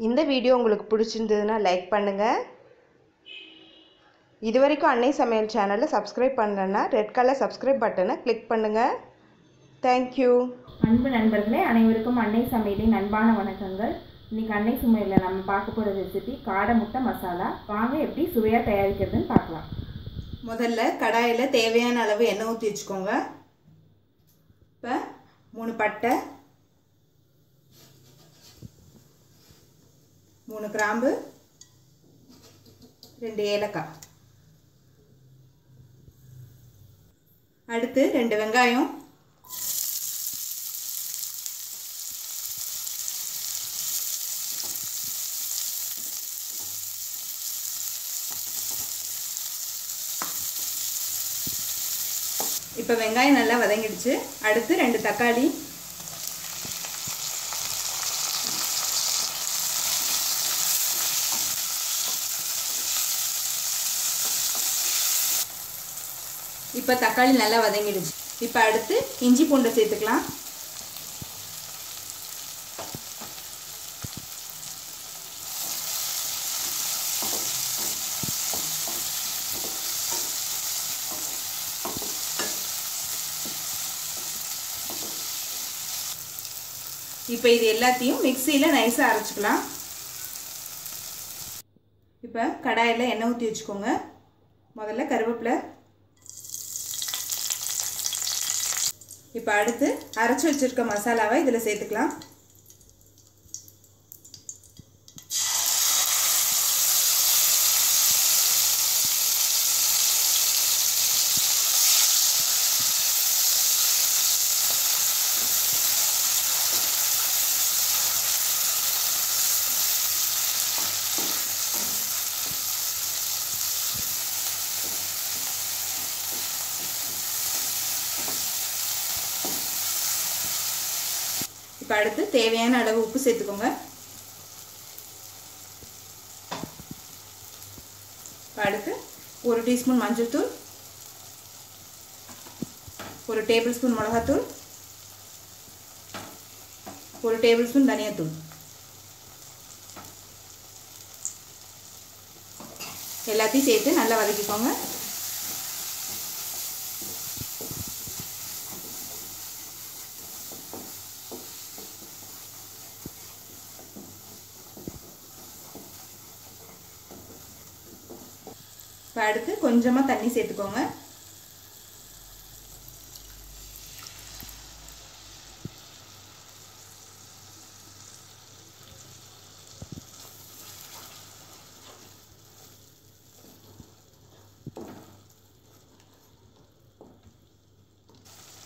இந்த வீடியோ உங்களுக்கு பிடிச்சிருந்ததுன்னா லைக் பண்ணுங்கள். இதுவரைக்கும் அன்னை சமையல் சேனலை சப்ஸ்கிரைப் பண்ணலன்னா ரெட் கலர் சப்ஸ்கிரைப் பட்டனை கிளிக் பண்ணுங்கள். தேங்க்யூ. அன்பு நண்பர்களே, அனைவருக்கும் அன்னை சமையலின் அன்பான வணக்கங்கள். இன்றைக்கி அன்னை சமையலில் நம்ம பார்க்க போகிற ரெசிபி காடை முட்டை மசாலா. வாங்க எப்படி சுவையாக தயாரிக்கிறதுன்னு பார்க்கலாம். முதல்ல கடாயில் தேவையான அளவு எண்ணெய் ஊற்றி வச்சுக்கோங்க. இப்போ 3 பட்டை, 3 கிராம்பு, 2 ஏலக்காய், அடுத்து 2 வெங்காயம், இப்போ வெங்காயம் நல்லா வதங்கிடுச்சு. அடுத்து 2 தக்காளி, இப்போ தக்காளி நல்லா வதங்கிடுச்சு. இப்போ அடுத்து இஞ்சி பூண்டை சேர்த்துக்கலாம். இப்போ இது எல்லாத்தையும் மிக்சியில் நைஸாக அரைச்சிக்கலாம். இப்போ கடாயில் எண்ணெய் ஊற்றி வச்சுக்கோங்க. முதல்ல கருவேப்பிலை, இப்போ அடுத்து அரைச்சி வச்சிருக்க மசாலாவை இதில் சேர்த்துக்கலாம். இப்போ அடுத்து தேவையான அளவு உப்பு சேர்த்துக்கோங்க. அடுத்து 1 டீஸ்பூன் மஞ்சள் தூள், 1 டேபிள் ஸ்பூன் மிளகாத்தூள், 1 டேபிள் ஸ்பூன் தனியாத்தூள், எல்லாத்தையும் சேர்த்து நல்லா வதக்கிக்கோங்க. அடுத்து கொஞ்சமாக தண்ணி சேர்த்துக்கோங்க.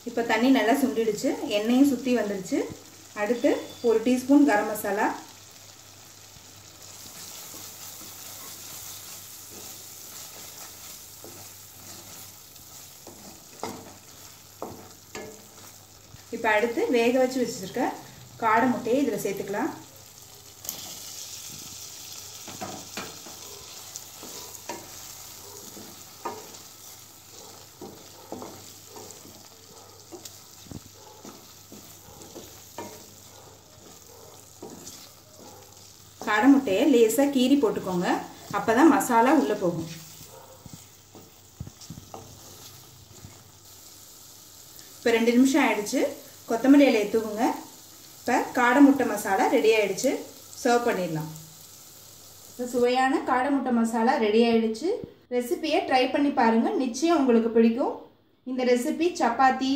இப்போ தண்ணி நல்லா சுண்டிடுச்சு, எண்ணெயும் சுற்றி வந்துடுச்சு. அடுத்து 1 டீஸ்பூன் கரம் மசாலா, இப்போ அடுத்து வேக வச்சு வச்சுருக்க காடை முட்டையை இதில் சேர்த்துக்கலாம். காடை முட்டையை லேசாக கீறி போட்டுக்கோங்க, அப்போ தான் மசாலா உள்ளே போகும். இப்போ 2 நிமிஷம் ஆயிடுச்சு. கொத்தமல்லி இலையை தூவுங்க. இப்போ காடை முட்டை மசாலா ரெடி ஆகிடுச்சு. சர்வ் பண்ணிடலாம். இப்போ சுவையான காடை முட்டை மசாலா ரெடி ஆகிடுச்சு. ரெசிபியை ட்ரை பண்ணி பாருங்கள், நிச்சயம் உங்களுக்கு பிடிக்கும். இந்த ரெசிபி சப்பாத்தி,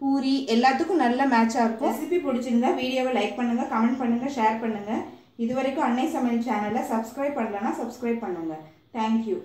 பூரி எல்லாத்துக்கும் நல்ல மேட்சாக இருக்கும். ரெசிபி பிடிச்சிருந்தா வீடியோவை லைக் பண்ணுங்கள், கமெண்ட் பண்ணுங்கள், ஷேர் பண்ணுங்கள். இது வரைக்கும் அன்னை சமையல் சேனலை சப்ஸ்கிரைப் பண்ணலன்னா சப்ஸ்கிரைப் பண்ணுங்கள். தேங்க்யூ.